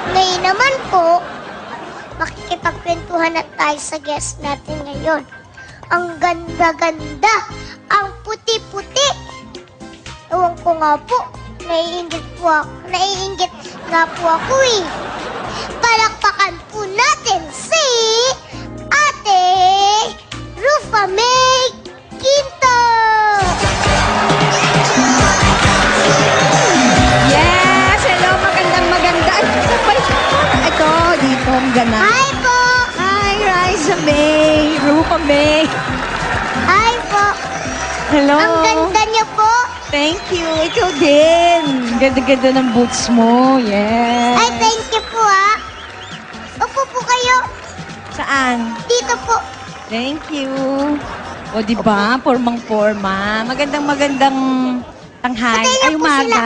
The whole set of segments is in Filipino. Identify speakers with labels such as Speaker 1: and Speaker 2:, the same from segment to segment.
Speaker 1: Ngayon naman po, makikipagkwentuhan na tayo sa guest natin ngayon. Ang ganda-ganda, ang puti-puti. Ewan ko nga po, naiinggit nga po ako eh. Palakpakan po natin si Ate Rufa May Quinto!
Speaker 2: Yes! Hello, maganda. Ito, dito, ang gana.
Speaker 1: Hi po!
Speaker 2: Hi, Riza May, Rupa May.
Speaker 1: Hi po!
Speaker 2: Hello.
Speaker 1: Ang ganda niyo po!
Speaker 2: Thank you. Ikaw din. Ganda-ganda ng boots mo. Yes.
Speaker 1: Ay, thank you po ha! Upo po kayo!
Speaker 2: Saan?
Speaker 1: Dito po!
Speaker 2: Thank you. O, di ba? Formang-forma. Magandang tanghali.
Speaker 1: Patay na
Speaker 2: Ay,
Speaker 1: po
Speaker 2: umaga.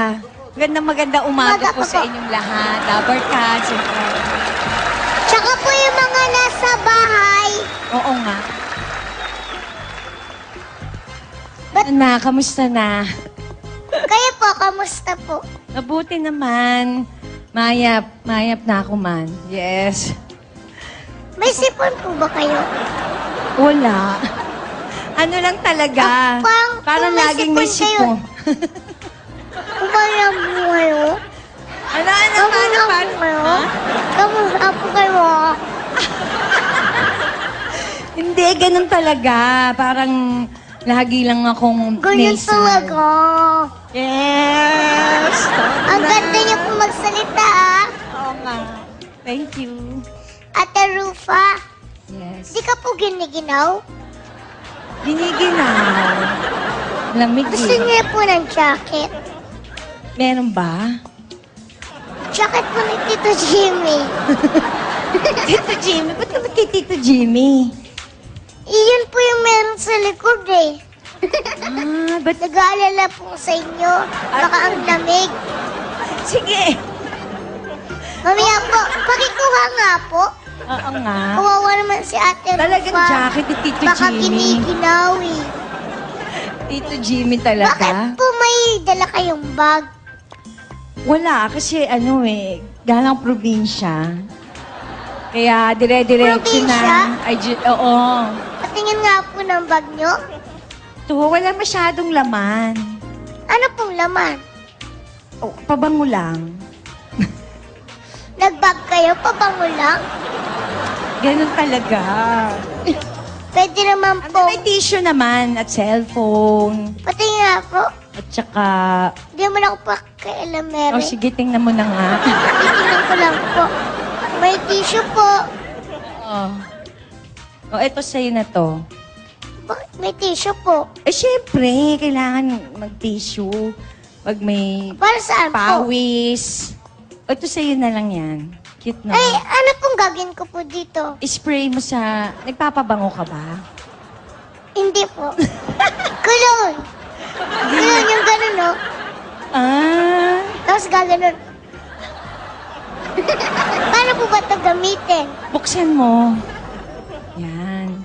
Speaker 2: Magandang umaga
Speaker 1: Umaga
Speaker 2: po
Speaker 1: pa
Speaker 2: sa
Speaker 1: po.
Speaker 2: inyong lahat. Lover cats.
Speaker 1: Tsaka po yung mga nasa bahay.
Speaker 2: Oo nga.
Speaker 1: Ba't-
Speaker 2: Na, kamusta na?
Speaker 1: Kayo po, kamusta po?
Speaker 2: Mabuti naman. Mayap na ako man. Yes.
Speaker 1: May sipon po ba kayo?
Speaker 2: Wala. Ano lang talaga. Parang
Speaker 1: kung may
Speaker 2: laging may
Speaker 1: sipon kayo.
Speaker 2: sipon.
Speaker 1: Kumaya mo kayo?
Speaker 2: Paano?
Speaker 1: kayo?
Speaker 2: Ha?
Speaker 1: Kamusta po kayo?
Speaker 2: Hindi, ganun talaga. Parang lagi lang akong
Speaker 1: Ganyan
Speaker 2: nasal.
Speaker 1: talaga.
Speaker 2: Yes!
Speaker 1: Ang ganda niyo po magsalita ah.
Speaker 2: Oo nga. Thank you.
Speaker 1: Ate Rufa,
Speaker 2: Yes.
Speaker 1: di ka po giniginaw?
Speaker 2: Giniginaw. Lamig
Speaker 1: Gusto
Speaker 2: eh.
Speaker 1: niyo po ng jacket?
Speaker 2: Meron ba?
Speaker 1: Jacket po ni Tito Jimmy.
Speaker 2: Tito Jimmy? Ba't ka ba kay Tito Jimmy?
Speaker 1: Iyon po yung meron sa likod eh.
Speaker 2: Ba't?
Speaker 1: Nag-aalala po sa inyo. Baka ang lamig.
Speaker 2: Sige.
Speaker 1: Mamaya po, pakikuha nga po.
Speaker 2: Oo nga.
Speaker 1: Kawawa naman si Ate Rufa.
Speaker 2: Talagang jacket ni Tito
Speaker 1: Baka
Speaker 2: Jimmy.
Speaker 1: giniginaw eh.
Speaker 2: Tito Jimmy
Speaker 1: Bakit
Speaker 2: talaga?
Speaker 1: po may dala kayong bag?
Speaker 2: Wala, kasi ano eh, galang probinsya. Kaya dire-diretso
Speaker 1: Probinsya?
Speaker 2: na. Oo.
Speaker 1: Patingin nga po ng bag nyo.
Speaker 2: Ito, wala masyadong laman.
Speaker 1: Ano pong laman?
Speaker 2: Oh, pabango lang.
Speaker 1: Nagbag kayo, pabango lang?
Speaker 2: Ganun talaga.
Speaker 1: Pwede naman
Speaker 2: Ano,
Speaker 1: po.
Speaker 2: may tissue naman at cellphone.
Speaker 1: Patingin nga po.
Speaker 2: At saka...
Speaker 1: Hindi mo na ako pakialam, Mary.
Speaker 2: Oh, sige, tingnan mo na nga.
Speaker 1: Titingnan ko lang po. May tissue po.
Speaker 2: Oh. Oh, eto sa'yo na to.
Speaker 1: Bakit may tissue po?
Speaker 2: Eh, syempre, kailangan mag-tissue. Pag may
Speaker 1: Para saan po?
Speaker 2: pawis. O, ito sa'yo na lang yan. Cute na.
Speaker 1: Ay, ano pong gagawin ko po dito?
Speaker 2: Spray mo sa... Nagpapabango ka ba?
Speaker 1: Hindi po. Kulon. Kulon yung ganun, no?
Speaker 2: Ah,
Speaker 1: Tapos gaganon. Paano po ba ito gamitin?
Speaker 2: buksan mo. Yan.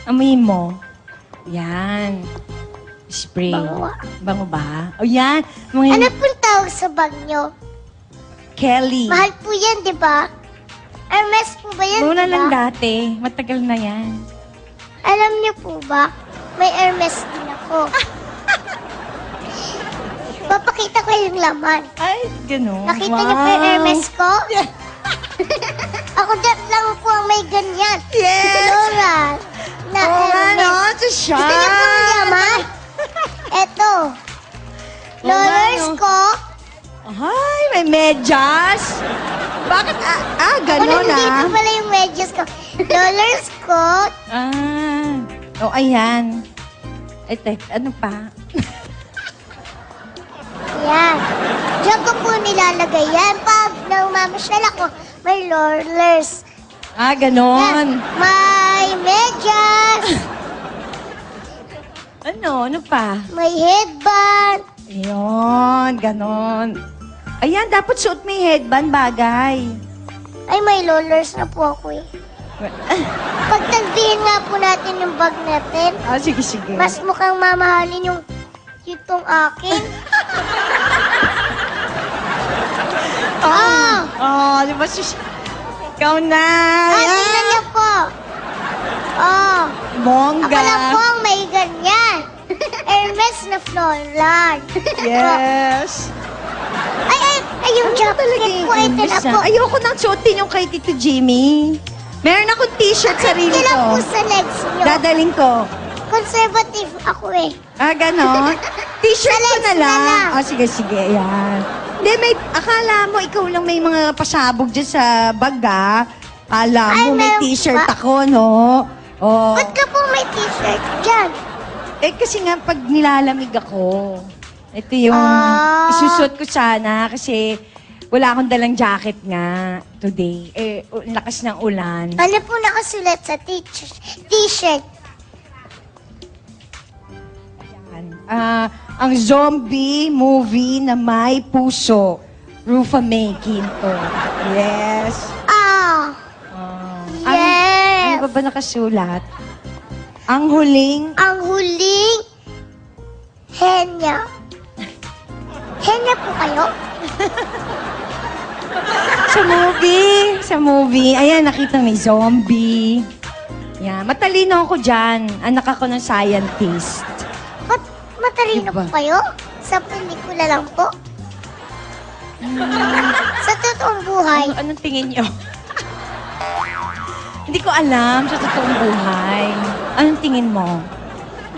Speaker 2: Amoyin mo. Yan. Spray.
Speaker 1: Bango.
Speaker 2: Bango ba? O yan. Amoyin.
Speaker 1: Ano pong tawag sa bag nyo?
Speaker 2: Kelly.
Speaker 1: Mahal po yan, di ba? Hermes po ba yan,
Speaker 2: Muna
Speaker 1: di
Speaker 2: lang
Speaker 1: ba?
Speaker 2: dati. Matagal na yan.
Speaker 1: Alam niyo po ba, may Hermes din ako. Papakita ko yung laman.
Speaker 2: Ay, ganun.
Speaker 1: Nakita niyo po yung Hermes ko? Ako dat lang po ang may ganyan.
Speaker 2: Yes!
Speaker 1: Floral. Na
Speaker 2: Oo nga,
Speaker 1: Hermes.
Speaker 2: no? Ito siya.
Speaker 1: Gusto niyo po yung laman? Eto.
Speaker 2: Oo nga,
Speaker 1: Rollers
Speaker 2: no?
Speaker 1: ko.
Speaker 2: Ay, may medyas. Bakit? Ganun
Speaker 1: Nandito pala yung medyas ko. Rollers ko.
Speaker 2: Oh, ayan. Ito, ano pa?
Speaker 1: Yan. Diyan ko po nilalagay yan. Pag namamasyal ako, may rollers. Yan.
Speaker 2: Ganon.
Speaker 1: May medyas.
Speaker 2: Ano pa?
Speaker 1: May headband.
Speaker 2: Ayun, ganon. Ayan, dapat suot mo yung headband, bagay.
Speaker 1: Ay, may rollers na po ako eh. Pagtagdihin nga po natin yung bag natin.
Speaker 2: Sige, sige.
Speaker 1: Mas mukhang mamahalin yung itong akin.
Speaker 2: Oh, Di ba ikaw na.
Speaker 1: Tingnan niyo po. Oh,
Speaker 2: Bongga.
Speaker 1: ako lang po ang may ganyan. Hermes na floral.
Speaker 2: Yes.
Speaker 1: Ay, yung jacket po, ito na po.
Speaker 2: Ayoko nang suotin yung kay Tito Jimmy. Meron akong t-shirt sarili
Speaker 1: Ito lang po
Speaker 2: ko.
Speaker 1: sa legs niyo.
Speaker 2: Dadaling ko.
Speaker 1: Conservative ako eh.
Speaker 2: Ganon? T-shirt ko
Speaker 1: Sa legs
Speaker 2: na
Speaker 1: na
Speaker 2: lang.
Speaker 1: lang.
Speaker 2: Sige, yan. Hindi, akala mo, ikaw lang may mga pasabog dyan sa bag, Akala
Speaker 1: Ay,
Speaker 2: mo, may
Speaker 1: meron
Speaker 2: t-shirt
Speaker 1: ba?
Speaker 2: ako, no? Oh.
Speaker 1: Ba't ka po may t-shirt dyan?
Speaker 2: Kasi nga, pag nilalamig ako, ito yung isusot ko sana kasi wala akong dalang jacket nga today. Lakas ng ulan.
Speaker 1: Ano po nakasulat sa t-shirt?
Speaker 2: Ang zombie movie na may puso. Rufa May Quinto. Yes.
Speaker 1: Yes.
Speaker 2: Ano ba nakasulat? Ang huling
Speaker 1: Ang huling Henya. Henya po kayo?
Speaker 2: Sa movie. Ayan, nakita may zombie. Yan. Matalino ako dyan. Anak ako ng scientist.
Speaker 1: Ba't matalino
Speaker 2: Diba?
Speaker 1: po kayo? Sa pelikula lang po? Sa totoong buhay?
Speaker 2: Anong tingin niyo? Hindi ko alam sa totoong buhay. Anong tingin mo?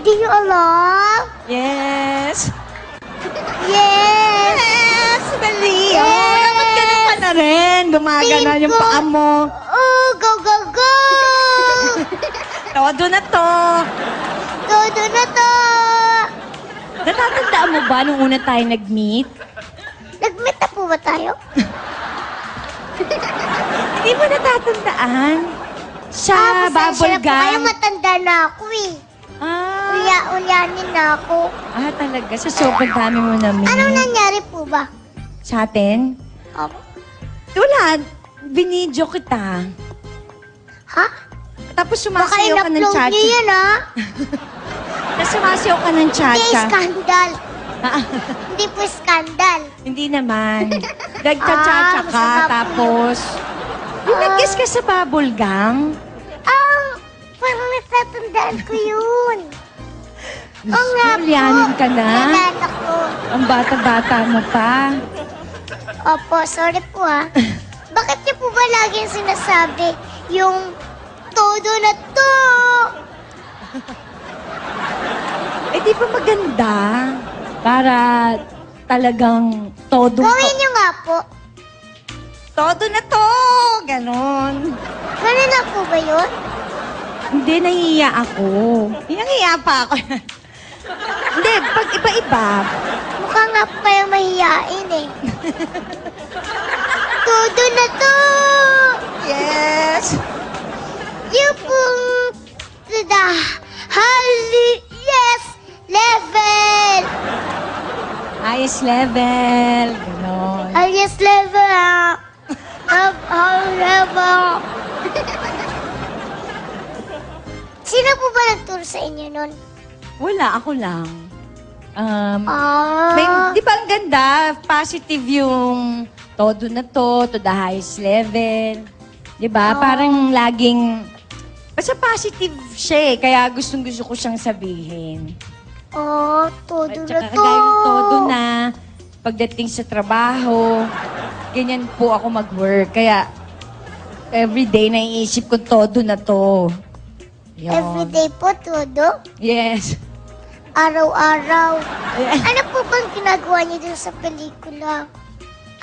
Speaker 1: Di nyo alam?
Speaker 2: Yes.
Speaker 1: Yes!
Speaker 2: Dali.
Speaker 1: Yes!
Speaker 2: Oh, dapat ganun ka na rin. Gumagana
Speaker 1: Tingin
Speaker 2: yung
Speaker 1: ko.
Speaker 2: paa mo.
Speaker 1: Oh, go, go, go!
Speaker 2: Todo na to.
Speaker 1: Todo na to!
Speaker 2: Natatandaan mo ba nung una tayo nag-meet?
Speaker 1: Nag-meet na po ba tayo?
Speaker 2: Hindi mo natatandaan? Sa bubble
Speaker 1: pasensya na po kayo,
Speaker 2: gum.
Speaker 1: matanda na ako eh.
Speaker 2: Ah,
Speaker 1: Ulyanin na ako.
Speaker 2: talaga. Sa sobrang dami mo na meet.
Speaker 1: Anong nangyari po ba?
Speaker 2: Sa atin?
Speaker 1: Opo.
Speaker 2: Wala. Binidyo kita.
Speaker 1: Ha?
Speaker 2: Tapos
Speaker 1: Baka
Speaker 2: sumasayaw ka ng
Speaker 1: in-upload
Speaker 2: cha-cha.
Speaker 1: niyo yan ha?
Speaker 2: Tapos sumasayaw ka ng
Speaker 1: Hindi
Speaker 2: cha-cha.
Speaker 1: skandal.
Speaker 2: Ah,
Speaker 1: Hindi po skandal.
Speaker 2: Hindi naman. Nagcha-cha-cha ka,
Speaker 1: masarap po
Speaker 2: tapos... Yung nag-kiss ka sa bubble gang?
Speaker 1: Parang natatandaan ko yun. Oo nga po.
Speaker 2: Ulyanin ka na?
Speaker 1: Nalala ko.
Speaker 2: Ang bata-bata mo pa.
Speaker 1: Opo, sorry po ha. Bakit niyo po ba laging sinasabi yung todo na to?
Speaker 2: Di ba maganda? Para talagang todo
Speaker 1: Gawin niyo nga po.
Speaker 2: Todo na to! Ganon.
Speaker 1: Ganun na po ba yun?
Speaker 2: Hindi, nahihiya ako. Nahihiya pa ako. Hindi, pag iba-iba,
Speaker 1: Mukha nga po kayo mahihain eh. Todo na to!
Speaker 2: yes!
Speaker 1: You pong to the yes level!
Speaker 2: Highest level. Ganon.
Speaker 1: Highest level! High level! Sino po ba nagturo sa inyo nun?
Speaker 2: Wala, ako lang.
Speaker 1: Ah,
Speaker 2: Di ba ang ganda? Positive yung todo na to the highest level. Di ba? Parang laging... Basta positive siya eh. Kaya gustong-gusto ko siyang sabihin.
Speaker 1: todo
Speaker 2: At
Speaker 1: na
Speaker 2: saka
Speaker 1: to!
Speaker 2: kagaya ng todo na pagdating sa trabaho, ganyan po ako mag-work. Kaya everyday naiisip ko todo na to. Yun.
Speaker 1: Everyday po, todo?
Speaker 2: Yes.
Speaker 1: Araw-araw.
Speaker 2: Ayan.
Speaker 1: Ano po bang ginagawa niyo dun sa pelikula?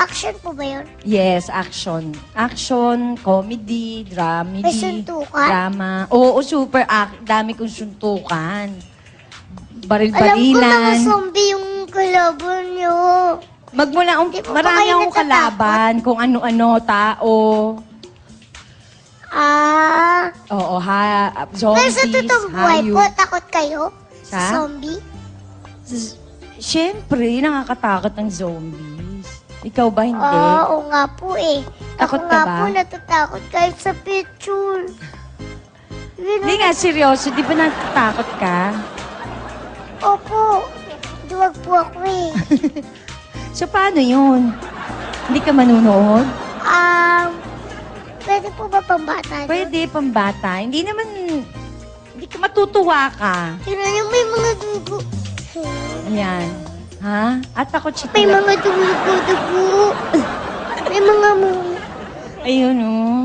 Speaker 1: Action po ba yun?
Speaker 2: Yes, action. Action, comedy, dramedy.
Speaker 1: May suntukan?
Speaker 2: Drama. Oo, super dami kong suntukan.
Speaker 1: Alam ko na
Speaker 2: Baril-barilan.
Speaker 1: zombie yung kalaban niyo.
Speaker 2: Magmula,
Speaker 1: Di po ba
Speaker 2: marami
Speaker 1: kayo
Speaker 2: akong kalaban, kung ano-ano, tao. Oo, zombies,
Speaker 1: Pero sa totoong buhay
Speaker 2: hayop.
Speaker 1: po, takot kayo?
Speaker 2: Sa?
Speaker 1: Sa zombie?
Speaker 2: Siyempre, nakakatakot ang zombies. Ikaw ba hindi?
Speaker 1: Oo nga po eh.
Speaker 2: Takot
Speaker 1: Ako
Speaker 2: ka
Speaker 1: nga
Speaker 2: ba?
Speaker 1: po natatakot kahit sa picture.
Speaker 2: Hindi nga, seryoso. Di ba natatakot ka?
Speaker 1: Opo. Duwag po ako eh.
Speaker 2: So, paano yun? Hindi ka manunood?
Speaker 1: po ba pambata?
Speaker 2: Pwede, pambata. Hindi naman, hindi ka matutuwa ka.
Speaker 1: Tingnan niyo, may mga dugo.
Speaker 2: Ayan. Ha? At ako,
Speaker 1: May
Speaker 2: chika.
Speaker 1: mga dugo. May mga
Speaker 2: Ayun, oh.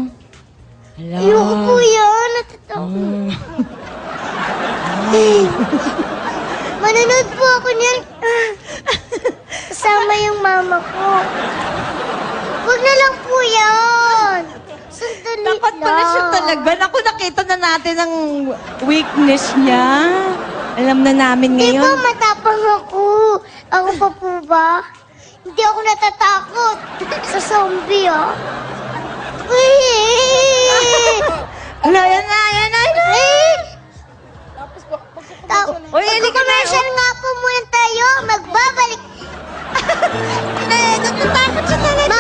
Speaker 2: Hala.
Speaker 1: Ayoko po yan. Natatakot. Manonood po ako niyan. Kasama yung mama ko. Huwag na lang po yan. Sandali
Speaker 2: Dapat
Speaker 1: lang.
Speaker 2: pala siya talaga. Naku, nakita na natin ang weakness niya. Alam na namin
Speaker 1: Di ba
Speaker 2: ngayon.
Speaker 1: matapang ako? Ako pa po ba? Hindi ako natatakot sa zombie, ah. Uy!
Speaker 2: Ala, yan na, yan na, yan na. Uy, halika na.
Speaker 1: Magko-commercial nga po muna tayo. Magbabalik.
Speaker 2: Natatakot siya talaga.